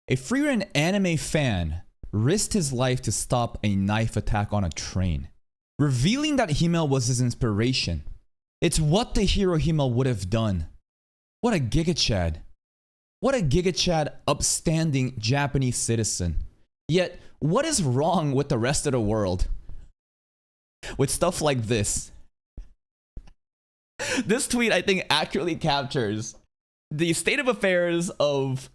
A Frieren anime fan risked his life to stop a knife attack on a train, revealing that Himmel was his inspiration. It's what the hero Himmel would have done. What a gigachad. What a gigachad upstanding Japanese citizen. Yet, what is wrong with the rest of the world? With stuff like this. This tweet, I think, accurately captures the state of affairs of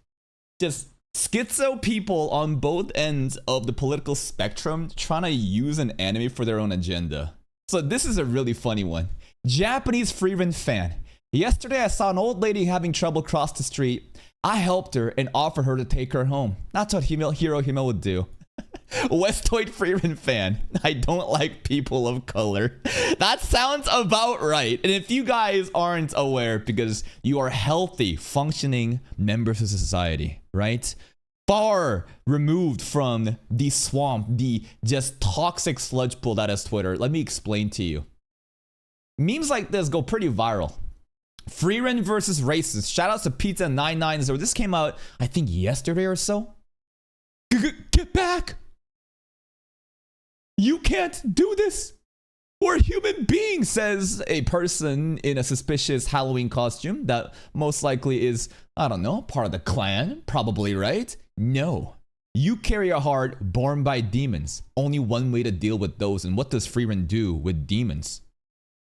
just schizo people on both ends of the political spectrum trying to use an anime for their own agenda. So this is a really funny one. Japanese Frieren fan. Yesterday I saw an old lady having trouble cross the street. I helped her and offered her to take her home. That's what hero Himmel would do. Westoid Frieren fan. I don't like people of color. That sounds about right. And if you guys aren't aware, because you are healthy, functioning members of society, right? Far removed from the swamp, the just toxic sludge pool that is Twitter. Let me explain to you. Memes like this go pretty viral. Frieren versus racist. Shout out to Pizza990. This came out, I think, yesterday or so. Get back! You can't do this! We're human beings, says a person in a suspicious Halloween costume that most likely is, I don't know, part of the clan, probably, right? No. You carry a heart born by demons. Only one way to deal with those, and what does Frieren do with demons?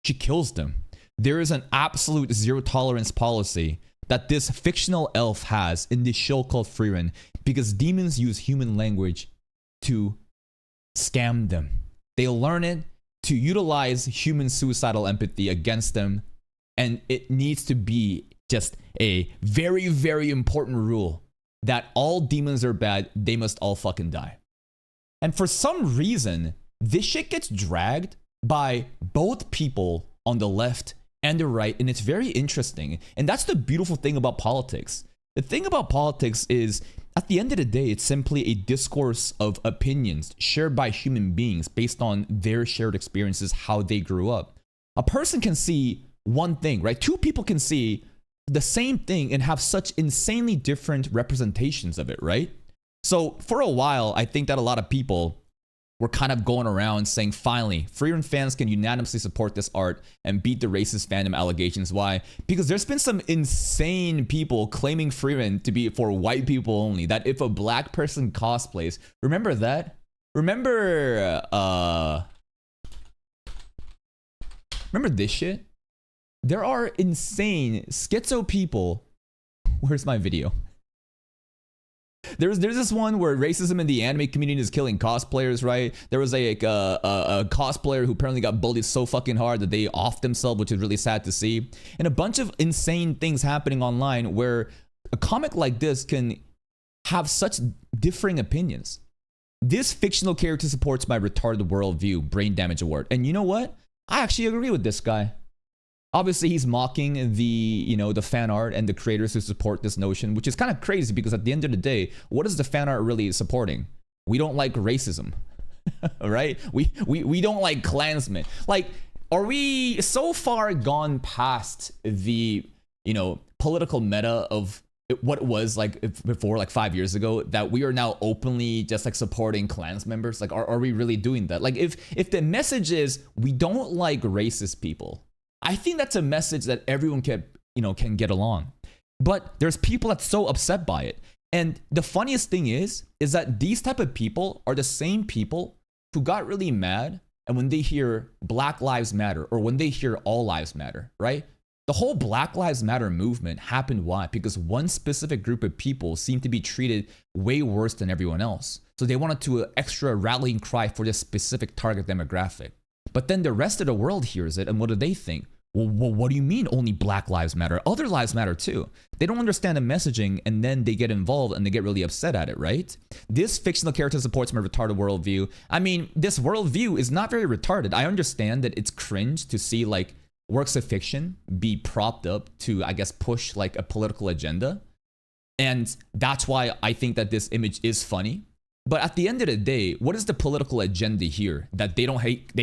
She kills them. There is an absolute zero tolerance policy that this fictional elf has in this show called Frieren, because demons use human language to scam them. They learn it to utilize human suicidal empathy against them, and it needs to be just a very, very important rule that all demons are bad, they must all fucking die. And for some reason, this shit gets dragged by both people on the left and the right, and it's very interesting. And that's the beautiful thing about politics. The thing about politics is, at the end of the day, it's simply a discourse of opinions shared by human beings based on their shared experiences, how they grew up. A person can see one thing, right? Two people can see the same thing and have such insanely different representations of it, right? So for a while, I think that a lot of people were kind of going around saying, finally, Frieren fans can unanimously support this art and beat the racist fandom allegations. Why? Because there's been some insane people claiming Frieren to be for white people only, that if a black person cosplays, remember that? Remember this shit? There are insane schizo people. Where's my video? There's this one where racism in the anime community is killing cosplayers, right? There was a cosplayer who apparently got bullied so fucking hard that they offed themselves, which is really sad to see. And a bunch of insane things happening online where a comic like this can have such differing opinions. This fictional character supports my retarded worldview, Brain Damage Award. And you know what? I actually agree with this guy. Obviously, he's mocking the fan art and the creators who support this notion, which is kind of crazy because at the end of the day, what is the fan art really supporting? We don't like racism, right? We don't like Klansmen. Like, are we so far gone past the, political meta of what it was like before, like 5 years ago, that we are now openly just like supporting Klans members? Like, are we really doing that? Like, if the message is we don't like racist people, I think that's a message that everyone can get along. But there's people that's so upset by it. And the funniest thing is that these type of people are the same people who got really mad and when they hear Black Lives Matter or when they hear All Lives Matter, right? The whole Black Lives Matter movement happened. Why? Because one specific group of people seemed to be treated way worse than everyone else. So they wanted to extra rallying cry for this specific target demographic. But then the rest of the world hears it, and what do they think? Well, what do you mean only Black Lives Matter? Other lives matter too. They don't understand the messaging, and then they get involved and they get really upset at it, right? This fictional character supports my retarded worldview. I mean, this worldview is not very retarded. I understand that it's cringe to see like works of fiction be propped up to, I guess, push like a political agenda. And that's why I think that this image is funny. But at the end of the day, what is the political agenda here? That they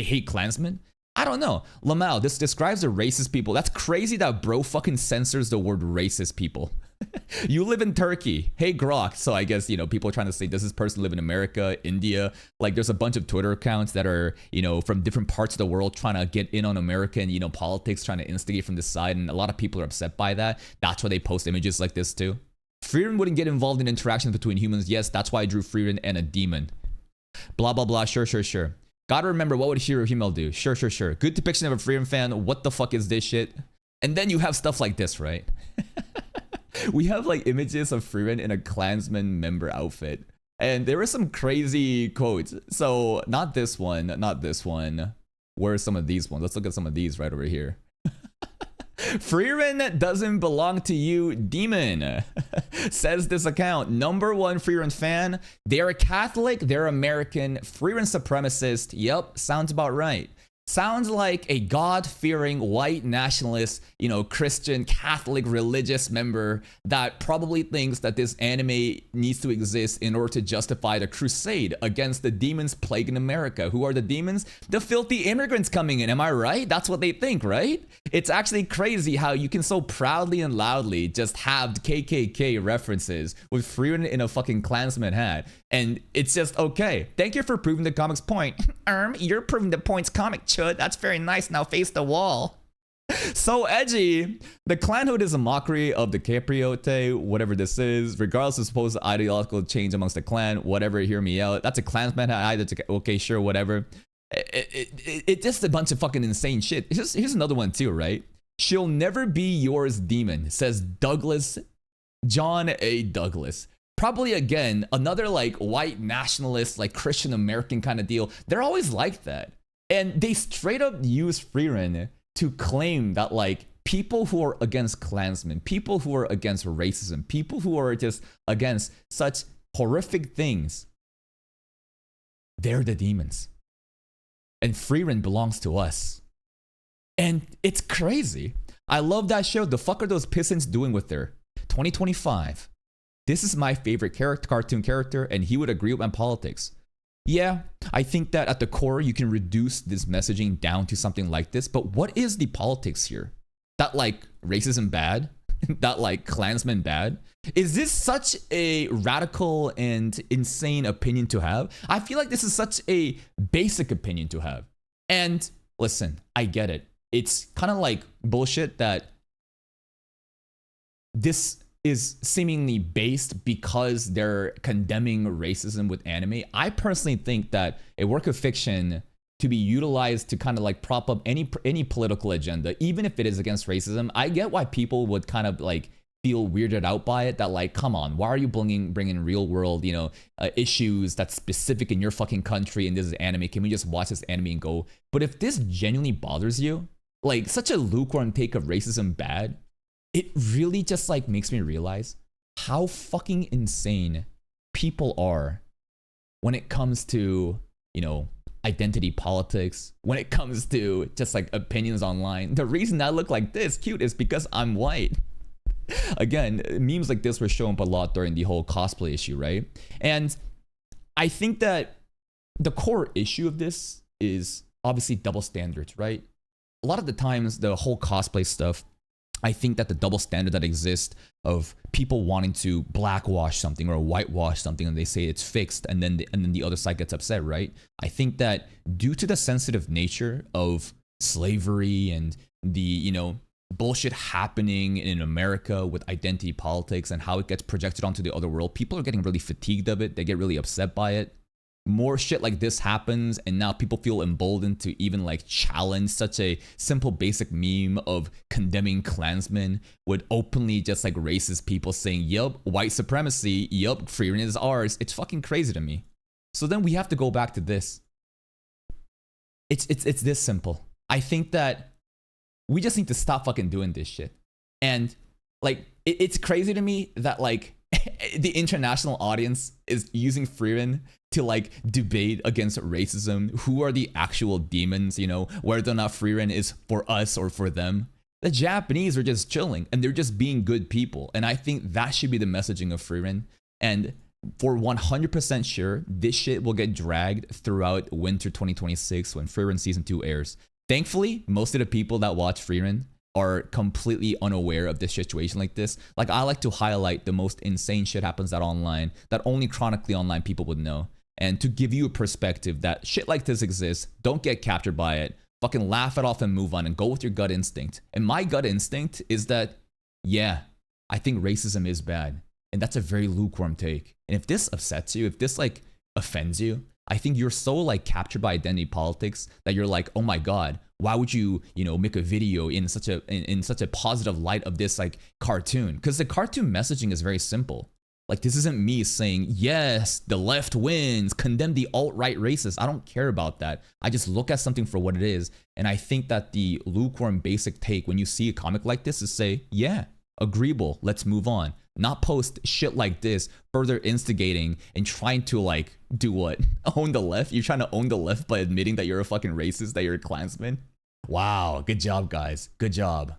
hate Klansmen? I don't know. Lamau, this describes the racist people. That's crazy that bro fucking censors the word racist people. You live in Turkey. Hey, Grok. So I guess, people are trying to say, does this person live in America, India? Like, there's a bunch of Twitter accounts that are, from different parts of the world trying to get in on American, politics, trying to instigate from this side. And a lot of people are upset by that. That's why they post images like this too. Frieren wouldn't get involved in interactions between humans. Yes, that's why I drew Frieren and a demon. Blah, blah, blah. Sure, sure, sure. Gotta remember, what would Hero Himmel do? Sure, sure, sure. Good depiction of a Frieren fan. What the fuck is this shit? And then you have stuff like this, right? We have like images of Frieren in a Klansman member outfit. And there were some crazy quotes. So not this one, not this one. Where are some of these ones? Let's look at some of these right over here. Frieren doesn't belong to you, demon. Says this account. Number one Frieren fan. They're a Catholic, they're American, Frieren supremacist. Yep, sounds about right. Sounds like a God-fearing white nationalist, Christian, Catholic, religious member that probably thinks that this anime needs to exist in order to justify the crusade against the demons plaguing America. Who are the demons? The filthy immigrants coming in. Am I right? That's what they think, right? It's actually crazy how you can so proudly and loudly just have KKK references with Frieren in a fucking Klansman hat. And it's just okay. Thank you for proving the comic's point. You're proving the point's comic, chud. That's very nice. Now face the wall. So edgy. The clanhood is a mockery of the Capriote, whatever this is, regardless of supposed ideological change amongst the clan, whatever, hear me out. That's a Klansman hat. Okay, sure, whatever. It's just a bunch of fucking insane shit. Here's another one too, right? She'll never be yours, demon, says Douglas, John A. Douglas. Probably, again, another like white nationalist, like Christian American kind of deal. They're always like that. And they straight up use Frieren to claim that like people who are against Klansmen, people who are against racism, people who are just against such horrific things, they're the demons. And Frieren belongs to us. And it's crazy. I love that show. The fuck are those pissants doing with their 2025? This is my favorite cartoon character, and he would agree with my politics. Yeah, I think that at the core, you can reduce this messaging down to something like this, but what is the politics here? That like racism bad? That like Klansmen bad? Is this such a radical and insane opinion to have? I feel like this is such a basic opinion to have. And listen, I get it. It's kind of like bullshit that this is seemingly based because they're condemning racism with anime. I personally think that a work of fiction to be utilized to kind of like prop up any political agenda, even if it is against racism, I get why people would kind of like feel weirded out by it. That like, come on, why are you bringing real world, issues that's specific in your fucking country and this is anime? Can we just watch this anime and go? But if this genuinely bothers you, like such a lukewarm take of racism bad, it really just like makes me realize how fucking insane people are when it comes to, identity politics, when it comes to just like opinions online. The reason I look like this cute is because I'm white. Again, memes like this were shown up a lot during the whole cosplay issue, right? And I think that the core issue of this is obviously double standards, right? A lot of the times, the whole cosplay stuff, I think that the double standard that exists of people wanting to blackwash something or whitewash something and they say it's fixed and then the other side gets upset, right? I think that due to the sensitive nature of slavery and the, bullshit happening in America with identity politics and how it gets projected onto the other world, people are getting really fatigued of it. They get really upset by it. More shit like this happens and now people feel emboldened to even like challenge such a simple basic meme of condemning Klansmen with openly just like racist people saying, yup, white supremacy, yup, Frieren is ours. It's fucking crazy to me. So then we have to go back to this. It's this simple. I think that we just need to stop fucking doing this shit. And like it's crazy to me that like the international audience is using Frieren to like debate against racism. Who are the actual demons, whether or not Frieren is for us or for them. The Japanese are just chilling and they're just being good people. And I think that should be the messaging of Frieren. And for 100% sure, this shit will get dragged throughout winter 2026 when Frieren season 2 airs. Thankfully, most of the people that watch Frieren are completely unaware of this situation like this. Like, I like to highlight the most insane shit happens out online that only chronically online people would know. And to give you a perspective that shit like this exists, don't get captured by it, fucking laugh it off and move on and go with your gut instinct. And my gut instinct is that, yeah, I think racism is bad. And that's a very lukewarm take. And if this upsets you, if this like offends you, I think you're so like captured by identity politics that you're like, oh my God, why would you, make a video in such a positive light of this like cartoon? Because the cartoon messaging is very simple. Like, this isn't me saying, yes, the left wins, condemn the alt-right racists. I don't care about that. I just look at something for what it is. And I think that the lukewarm basic take when you see a comic like this is say, yeah, agreeable, let's move on. Not post shit like this, further instigating and trying to like, do what? Own the left? You're trying to own the left by admitting that you're a fucking racist, that you're a Klansman? Wow, good job, guys. Good job.